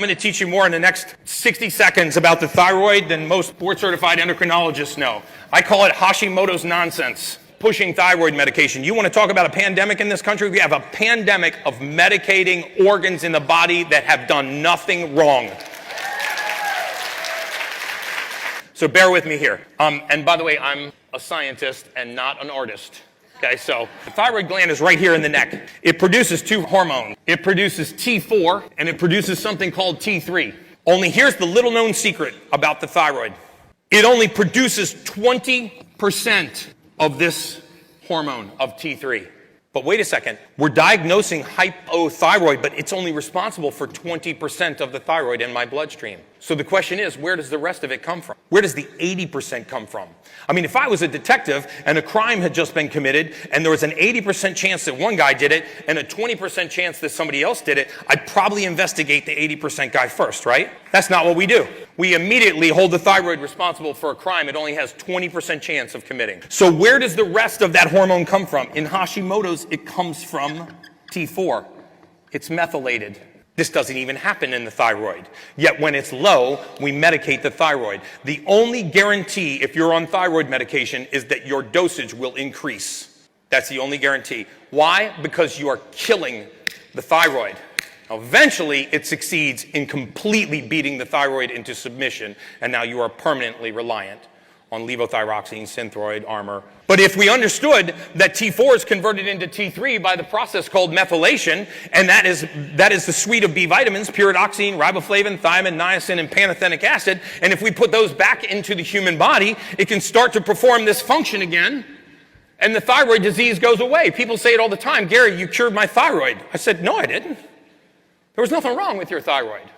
I'm going to teach you more in the next 60 seconds about the thyroid than most board-certified endocrinologists know. I call it Hashimoto's nonsense, pushing thyroid medication. You want to talk about a pandemic in this country? We have a pandemic of medicating organs in the body that have done nothing wrong. So bear with me here. And by the way, I'm a scientist and not an artist. Okay, so the thyroid gland is right here in the neck. It produces two hormones. It produces T4 and it produces something called T3. Only here's the little known secret about the thyroid. It only produces 20% of this hormone of T3. But wait a second, we're diagnosing hypothyroid, but it's only responsible for 20% of the thyroid in my bloodstream. So the question is, where does the rest of it come from? Where does the 80% come from? I mean, if I was a detective and a crime had just been committed and there was an 80% chance that one guy did it and a 20% chance that somebody else did it, I'd probably investigate the 80% guy first, right? That's not what we do. We immediately hold the thyroid responsible for a crime it only has 20% chance of committing. So where does the rest of that hormone come from? In Hashimoto's, it comes from T4. It's methylated. This doesn't even happen in the thyroid. Yet when it's low, we medicate the thyroid. The only guarantee if you're on thyroid medication is that your dosage will increase. That's the only guarantee. Why? Because you are killing the thyroid. Now, eventually, it succeeds in completely beating the thyroid into submission, and now you are permanently reliant on levothyroxine, Synthroid, Armour. But if we understood that T4 is converted into T3 by the process called methylation, and that is the suite of B vitamins, pyridoxine, riboflavin, thiamine, niacin, and pantothenic acid, and if we put those back into the human body, it can start to perform this function again, and the thyroid disease goes away. People say it all the time, Gary, you cured my thyroid. I said, no, I didn't. There was nothing wrong with your thyroid.